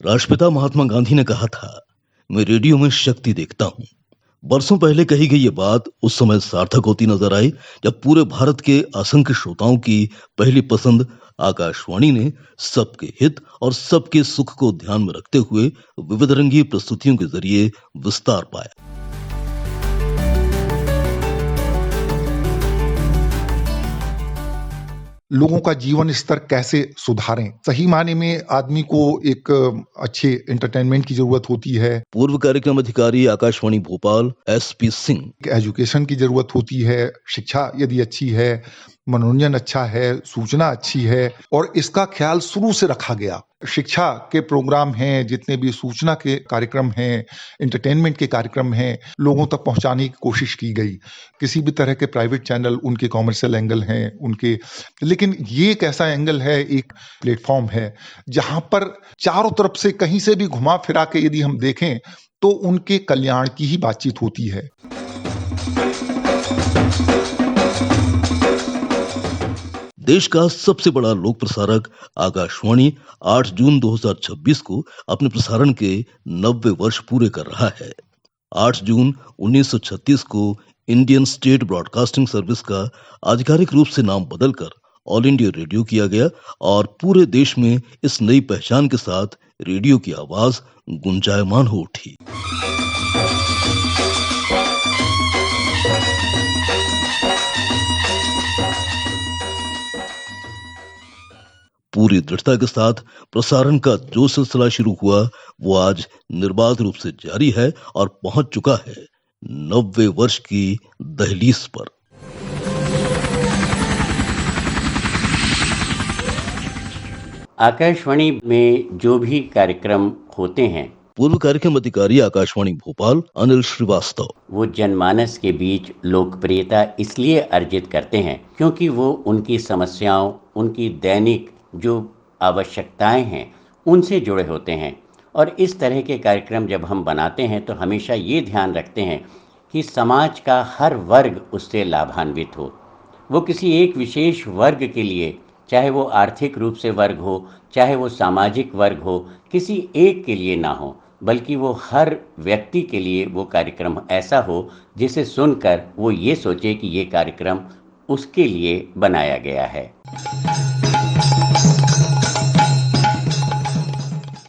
राष्ट्रपिता महात्मा गांधी ने कहा था, मैं रेडियो में शक्ति देखता हूँ। बरसों पहले कही गई ये बात उस समय सार्थक होती नजर आई जब पूरे भारत के असंख्य श्रोताओं की पहली पसंद आकाशवाणी ने सबके हित और सबके सुख को ध्यान में रखते हुए विविध रंगी प्रस्तुतियों के जरिए विस्तार पाया। लोगों का जीवन स्तर कैसे सुधारें, सही मायने में आदमी को एक अच्छे एंटरटेनमेंट की जरूरत होती है। पूर्व कार्यक्रम अधिकारी आकाशवाणी भोपाल SP सिंह। एजुकेशन की जरूरत होती है, शिक्षा यदि अच्छी है, मनोरंजन अच्छा है, सूचना अच्छी है और इसका ख्याल शुरू से रखा गया। शिक्षा के प्रोग्राम हैं, जितने भी सूचना के कार्यक्रम हैं, एंटरटेनमेंट के कार्यक्रम हैं, लोगों तक पहुंचाने की कोशिश की गई। किसी भी तरह के प्राइवेट चैनल, उनके कॉमर्शियल एंगल हैं उनके, लेकिन ये एक ऐसा एंगल है, एक प्लेटफॉर्म है जहां पर चारों तरफ से कहीं से भी घुमा फिरा के यदि हम देखें तो उनके कल्याण की ही बातचीत होती है। देश का सबसे बड़ा लोक प्रसारक आकाशवाणी 8 जून 2026 को अपने प्रसारण के 90 वर्ष पूरे कर रहा है। 8 जून 1936 को इंडियन स्टेट ब्रॉडकास्टिंग सर्विस का आधिकारिक रूप से नाम बदलकर ऑल इंडिया रेडियो किया गया और पूरे देश में इस नई पहचान के साथ रेडियो की आवाज गुंजायमान हो उठी। पूरी दृढ़ता के साथ प्रसारण का जो सिलसिला शुरू हुआ वो आज निर्बाध रूप से जारी है और पहुंच चुका है 90 वर्ष की दहलीज पर। आकाशवाणी में जो भी कार्यक्रम होते हैं, पूर्व कार्यक्रम अधिकारी आकाशवाणी भोपाल अनिल श्रीवास्तव, वो जनमानस के बीच लोकप्रियता इसलिए अर्जित करते हैं क्योंकि वो उनकी समस्याओं, उनकी दैनिक जो आवश्यकताएं हैं उनसे जुड़े होते हैं। और इस तरह के कार्यक्रम जब हम बनाते हैं तो हमेशा ये ध्यान रखते हैं कि समाज का हर वर्ग उससे लाभान्वित हो। वो किसी एक विशेष वर्ग के लिए, चाहे वो आर्थिक रूप से वर्ग हो, चाहे वो सामाजिक वर्ग हो, किसी एक के लिए ना हो, बल्कि वो हर व्यक्ति के लिए वो कार्यक्रम ऐसा हो जिसे सुनकर वो ये सोचे कि ये कार्यक्रम उसके लिए बनाया गया है।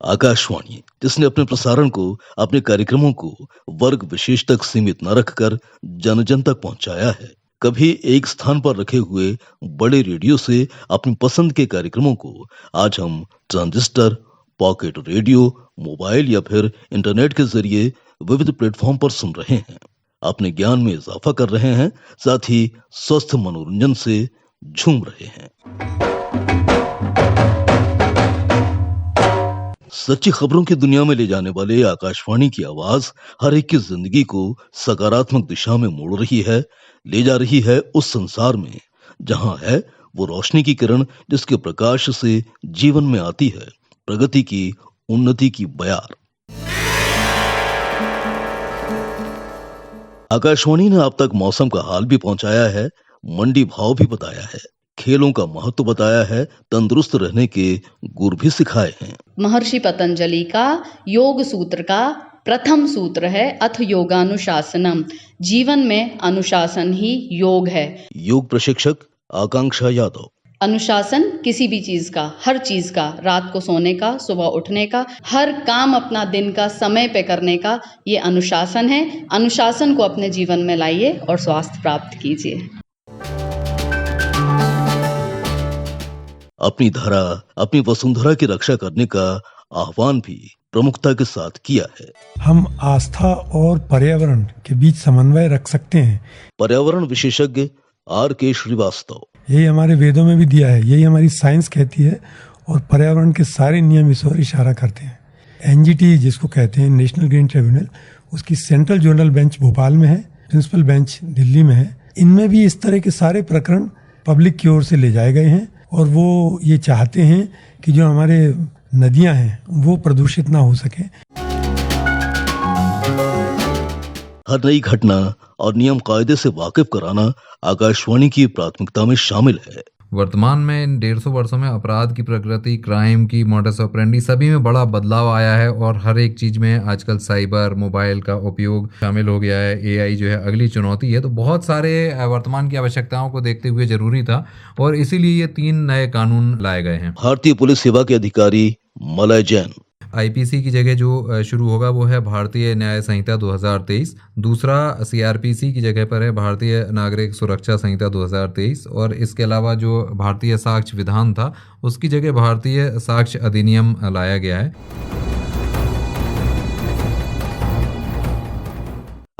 आकाशवाणी, जिसने अपने प्रसारण को, अपने कार्यक्रमों को वर्ग विशेष तक सीमित न रखकर जन जन तक पहुंचाया है। कभी एक स्थान पर रखे हुए बड़े रेडियो से अपनी पसंद के कार्यक्रमों को आज हम ट्रांजिस्टर, पॉकेट रेडियो, मोबाइल या फिर इंटरनेट के जरिए विविध प्लेटफॉर्म पर सुन रहे हैं। अपने ज्ञान में इजाफा कर रहे हैं, साथ ही स्वस्थ मनोरंजन से झूम रहे हैं। सच्ची खबरों की दुनिया में ले जाने वाले आकाशवाणी की आवाज हर एक की जिंदगी को सकारात्मक दिशा में मोड़ रही है, ले जा रही है उस संसार में जहां है वो रोशनी की किरण जिसके प्रकाश से जीवन में आती है प्रगति की, उन्नति की बयार। आकाशवाणी ने अब तक मौसम का हाल भी पहुंचाया है, मंडी भाव भी बताया है, खेलों का महत्व बताया है, तंदुरुस्त रहने के गुर भी सिखाए हैं। महर्षि पतंजलि का योग सूत्र का प्रथम सूत्र है अथ योगानुशासनम। जीवन में अनुशासन ही योग है। योग प्रशिक्षक आकांक्षा यादव। अनुशासन किसी भी चीज का, हर चीज का, रात को सोने का, सुबह उठने का, हर काम अपना दिन का समय पे करने का, ये अनुशासन है। अनुशासन को अपने जीवन में लाइए और स्वास्थ्य प्राप्त कीजिए। अपनी धरा, अपनी वसुंधरा की रक्षा करने का आह्वान भी प्रमुखता के साथ किया है। हम आस्था और पर्यावरण के बीच समन्वय रख सकते हैं। पर्यावरण विशेषज्ञ RK श्रीवास्तव। यही हमारे वेदों में भी दिया है, यही हमारी साइंस कहती है और पर्यावरण के सारे नियम इस ओर इशारा करते हैं। NGT जिसको कहते हैं नेशनल ग्रीन ट्रिब्यूनल, उसकी सेंट्रल जोनल बेंच भोपाल में है, प्रिंसिपल बेंच दिल्ली में है। इनमें भी इस तरह के सारे प्रकरण पब्लिक की ओर से ले जाए गए हैं और वो ये चाहते हैं कि जो हमारे नदियां हैं वो प्रदूषित ना हो सके। हर नई घटना और नियम कायदे से वाकिफ कराना आकाशवाणी की प्राथमिकता में शामिल है। वर्तमान में इन 150 वर्षों में अपराध की प्रकृति, क्राइम की मॉडस ऑपरेंडी सभी में बड़ा बदलाव आया है और हर एक चीज़ में आजकल साइबर मोबाइल का उपयोग शामिल हो गया है। एआई जो है अगली चुनौती है, तो बहुत सारे वर्तमान की आवश्यकताओं को देखते हुए जरूरी था और इसीलिए ये 3 नए कानून लाए गए हैं। भारतीय पुलिस सेवा के अधिकारी मलय जैन। आईपीसी की जगह जो शुरू होगा वो है भारतीय न्याय संहिता 2023, दूसरा सीआरपीसी की जगह पर है भारतीय नागरिक सुरक्षा संहिता 2023 और इसके अलावा जो भारतीय साक्ष्य विधान था उसकी जगह भारतीय साक्ष्य अधिनियम लाया गया है।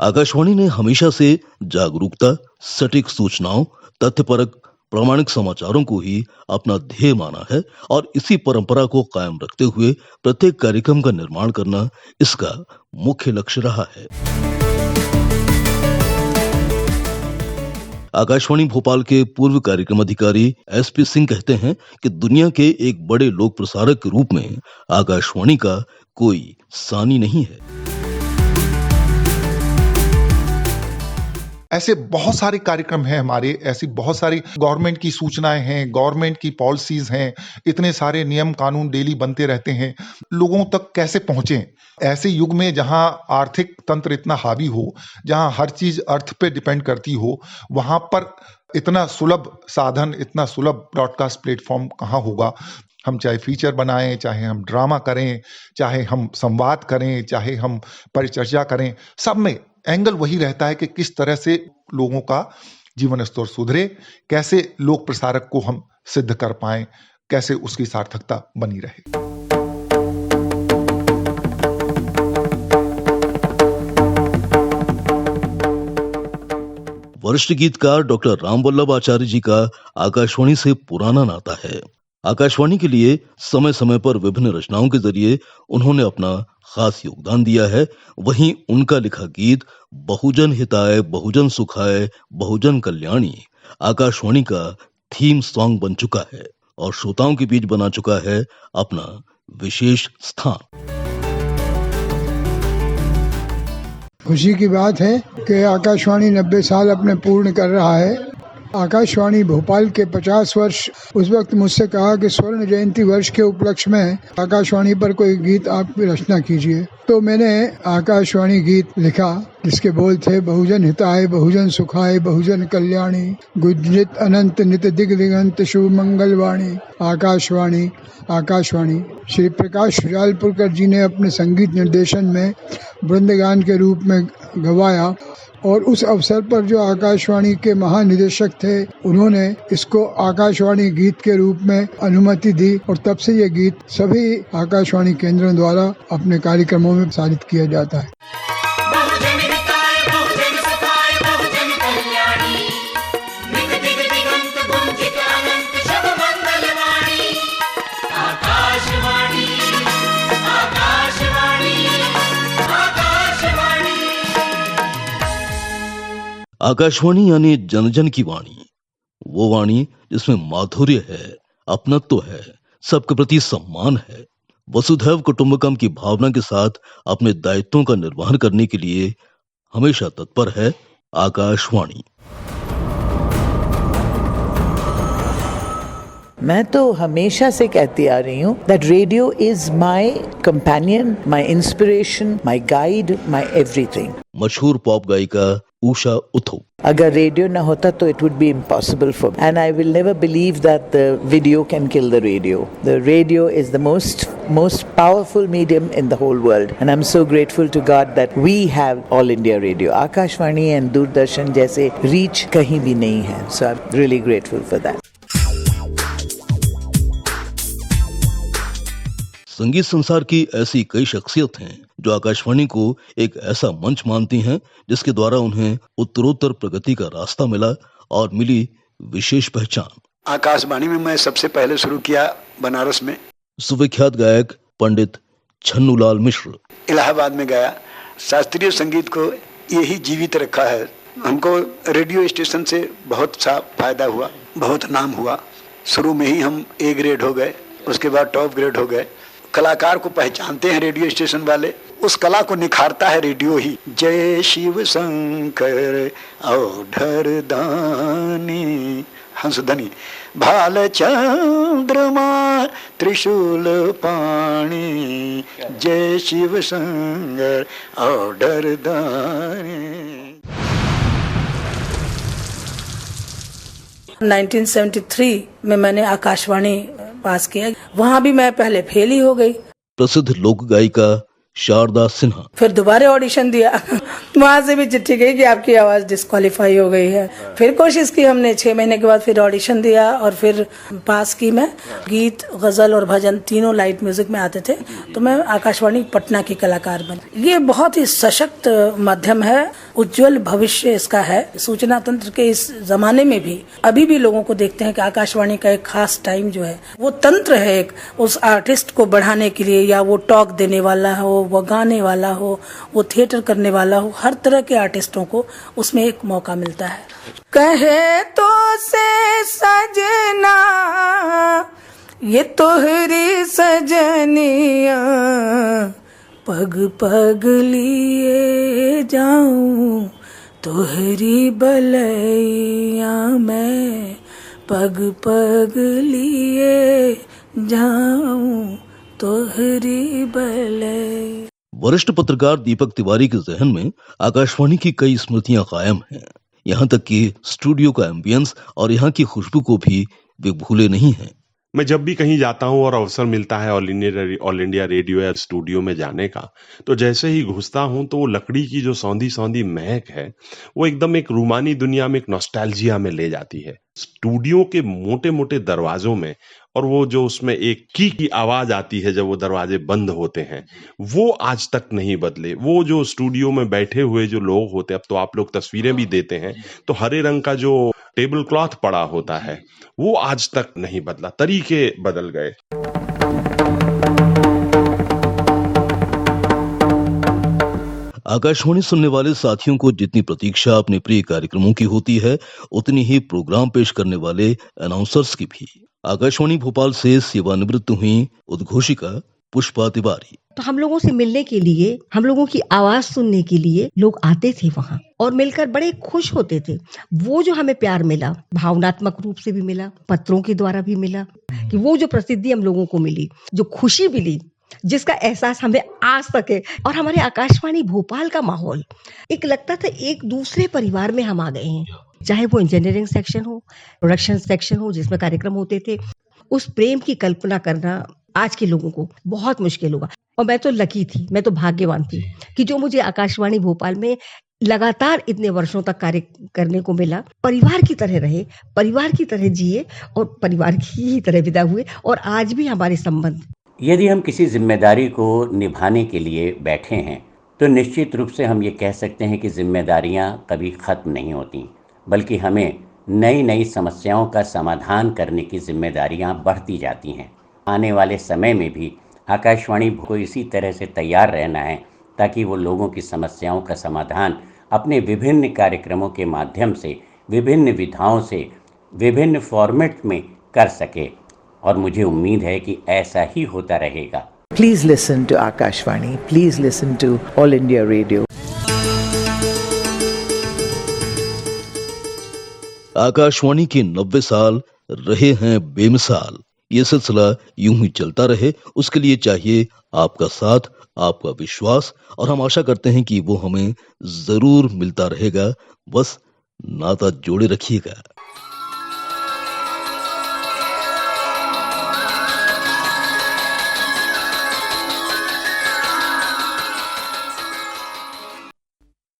आकाशवाणी ने हमेशा से जागरूकता, सटीक सूचनाओं, तथ्यपरक प्रामाणिक समाचारों को ही अपना ध्येय माना है और इसी परंपरा को कायम रखते हुए प्रत्येक कार्यक्रम का निर्माण करना इसका मुख्य लक्ष्य रहा है। आकाशवाणी भोपाल के पूर्व कार्यक्रम अधिकारी एसपी सिंह कहते हैं कि दुनिया के एक बड़े लोक प्रसारक के रूप में आकाशवाणी का कोई सानी नहीं है। ऐसे बहुत सारे कार्यक्रम हैं हमारे, ऐसी बहुत सारी गवर्नमेंट की सूचनाएं हैं, गवर्नमेंट की पॉलिसीज हैं, इतने सारे नियम कानून डेली बनते रहते हैं। लोगों तक कैसे पहुंचे? ऐसे युग में जहां आर्थिक तंत्र इतना हावी हो, जहां हर चीज अर्थ पे डिपेंड करती हो, वहां पर इतना सुलभ साधन, इतना सुलभ ब्रॉडकास्ट प्लेटफॉर्म कहाँ होगा? हम चाहे फीचर बनाएं, चाहे हम ड्रामा करें, चाहे हम संवाद करें, चाहे हम परिचर्चा करें, सब में एंगल वही रहता है कि किस तरह से लोगों का जीवन स्तर सुधरे, कैसे लोक प्रसारक को हम सिद्ध कर पाएं, कैसे उसकी सार्थकता बनी रहे। वरिष्ठ गीतकार डॉक्टर रामवल्लभ आचार्य जी का आकाशवाणी से पुराना नाता है। आकाशवाणी के लिए समय समय पर विभिन्न रचनाओं के जरिए उन्होंने अपना खास योगदान दिया है। वहीं उनका लिखा गीत बहुजन हिताय बहुजन सुखाय बहुजन कल्याणी आकाशवाणी का थीम सॉन्ग बन चुका है और श्रोताओं के बीच बना चुका है अपना विशेष स्थान। खुशी की बात है कि आकाशवाणी 90 साल अपने पूर्ण कर रहा है। आकाशवाणी भोपाल के 50 वर्ष, उस वक्त मुझसे कहा कि स्वर्ण जयंती वर्ष के उपलक्ष्य में आकाशवाणी पर कोई गीत आप रचना कीजिए। तो मैंने आकाशवाणी गीत लिखा जिसके बोल थे बहुजन हिताय बहुजन सुखाय बहुजन कल्याणी गुंजित अनंत नित दिग दिगंत शुभ मंगलवाणी आकाशवाणी आकाशवाणी। श्री प्रकाश शुजालपुरकर जी ने अपने संगीत निर्देशन में वृंदगान के रूप में गवाया और उस अवसर पर जो आकाशवाणी के महानिदेशक थे उन्होंने इसको आकाशवाणी गीत के रूप में अनुमति दी और तब से ये गीत सभी आकाशवाणी केंद्रों द्वारा अपने कार्यक्रमों में प्रसारित किया जाता है। आकाशवाणी यानी जन जन की वाणी, वो वाणी जिसमें माधुर्य है, अपनत्व है, सबके प्रति सम्मान है, वसुधैव कुटुंबकम की भावना के साथ अपने दायित्वों का निर्वहन करने के लिए हमेशा तत्पर है आकाशवाणी। मैं तो हमेशा से कहती आ रही हूँ that radio is my companion, my inspiration, my guide, my everything. मशहूर पॉप गायिका उषा उथो। अगर रेडियो ना होता तो it would be impossible for me. And I will never believe that the video can kill the radio. The radio is the most powerful medium in the whole world. And I'm so grateful to God that we have All India Radio. Akashvani and Doordarshan जैसे reach कहीं भी नहीं है. So I'm really grateful for that. संगीत संसार की ऐसी कई शख्सियत हैं जो आकाशवाणी को एक ऐसा मंच मानती हैं जिसके द्वारा उन्हें उत्तरोत्तर प्रगति का रास्ता मिला और मिली विशेष पहचान। आकाशवाणी में मैं सबसे पहले शुरू किया बनारस में। सुविख्यात गायक पंडित छन्नूलाल मिश्र। इलाहाबाद में गया। शास्त्रीय संगीत को यही जीवित रखा है। हमको रेडियो स्टेशन से बहुत सा फायदा हुआ, बहुत नाम हुआ। शुरू में ही हम ए ग्रेड हो गए, उसके बाद टॉप ग्रेड हो गए। कलाकार को पहचानते हैं रेडियो स्टेशन वाले, उस कला को निखारता है रेडियो ही। जय शिव शंकर औढर दानी हंसध्वनि भाल चंद्रमा त्रिशूल पाणी, जय शिव शंकर ऑर्डर दानी। 1973 में मैंने आकाशवाणी पास किया, वहाँ भी मैं पहले फेल ही हो गई। प्रसिद्ध लोक गायिका शारदा सिन्हा। फिर दोबारा ऑडिशन दिया, वहां से भी चिट्ठी गई कि आपकी आवाज डिस्क्वालीफाई हो गई है। फिर कोशिश की हमने, 6 महीने के बाद फिर ऑडिशन दिया और फिर पास की मैं। गीत, गजल और भजन तीनों लाइट म्यूजिक में आते थे, तो मैं आकाशवाणी पटना की कलाकार बनी। ये बहुत ही सशक्त माध्यम है, उज्जवल भविष्य इसका है। सूचना तंत्र के इस जमाने में भी अभी भी लोगों को देखते हैं कि आकाशवाणी का एक खास टाइम जो है वो तंत्र है एक, उस आर्टिस्ट को बढ़ाने के लिए, या वो टॉक देने वाला हो, वो गाने वाला हो, वो थिएटर करने वाला हो, हर तरह के आर्टिस्टों को उसमें एक मौका मिलता है। कहे तो से सजना ये तोहरी सजनिया, पग पग लिए जाऊं तोहरी बलैया में, पग पग लिए जाऊं तोहरी बलैया। वरिष्ठ पत्रकार दीपक तिवारी के जहन में आकाशवाणी की कई स्मृतियां कायम हैं। यहाँ तक कि स्टूडियो का एम्बियंस और यहाँ की खुशबू को भी वे भूले नहीं हैं। मैं जब भी कहीं जाता हूँ और अवसर मिलता है ऑल इंडिया रेडियो या स्टूडियो में जाने का, तो जैसे ही घुसता हूँ तो वो लकड़ी की जो सौंधी सौंधी महक है वो एकदम एक रूमानी दुनिया में, एक नॉस्टैल्जिया में ले जाती है। स्टूडियो के मोटे मोटे दरवाजों में, और वो जो उसमें एक की आवाज आती है जब वो दरवाजे बंद होते हैं, वो आज तक नहीं बदले। वो जो स्टूडियो में बैठे हुए जो लोग होते हैं, अब तो आप लोग तस्वीरें भी देते हैं, तो हरे रंग का जो टेबल क्लॉथ पड़ा होता है वो आज तक नहीं बदला, तरीके बदल गए। आकाशवाणी सुनने वाले साथियों को जितनी प्रतीक्षा अपने प्रिय कार्यक्रमों की होती है, उतनी ही प्रोग्राम पेश करने वाले अनाउंसर्स की भी। आकाशवाणी भोपाल से सेवानिवृत्त हुई उद्घोषिका पुष्पा तिवारी। तो हम लोगों से मिलने के लिए, हम लोगों की आवाज सुनने के लिए लोग आते थे वहाँ, और मिलकर बड़े खुश होते थे। वो जो हमें प्यार मिला, भावनात्मक रूप से भी मिला, पत्रों के द्वारा भी मिला, कि वो जो प्रसिद्धि हम लोगों को मिली, जो खुशी मिली, जिसका एहसास हमें आज तक है। और हमारे आकाशवाणी भोपाल का माहौल, एक लगता था एक दूसरे परिवार में हम आ गए हैं। चाहे वो इंजीनियरिंग सेक्शन हो, प्रोडक्शन सेक्शन हो, जिसमें कार्यक्रम होते थे, उस प्रेम की कल्पना करना आज के लोगों को बहुत मुश्किल होगा। और मैं तो लकी थी, मैं तो भाग्यवान थी कि जो मुझे आकाशवाणी भोपाल में लगातार इतने वर्षों तक कार्य करने को मिला। परिवार की तरह रहे, परिवार की तरह जिए और परिवार की ही तरह विदा हुए, और आज भी हमारे संबंध। यदि हम किसी जिम्मेदारी को निभाने के लिए बैठे हैं, तो निश्चित रूप से हम ये कह सकते हैं कि जिम्मेदारियां कभी खत्म नहीं होती, बल्कि हमें नई नई समस्याओं का समाधान करने की जिम्मेदारियां बढ़ती जाती हैं। आने वाले समय में भी आकाशवाणी को इसी तरह से तैयार रहना है, ताकि वो लोगों की समस्याओं का समाधान अपने विभिन्न कार्यक्रमों के माध्यम से, विभिन्न विधाओं से, विभिन्न फॉर्मेट में कर सके। और मुझे उम्मीद है कि ऐसा ही होता रहेगा। Please listen to Akashvani. Please listen to All India Radio. Akashvani के 90 साल रहे हैं बेमिसाल। ये सिलसिला यूं ही चलता रहे, उसके लिए चाहिए आपका साथ, आपका विश्वास, और हम आशा करते हैं कि वो हमें जरूर मिलता रहेगा। बस नाता जोड़े रखिएगा।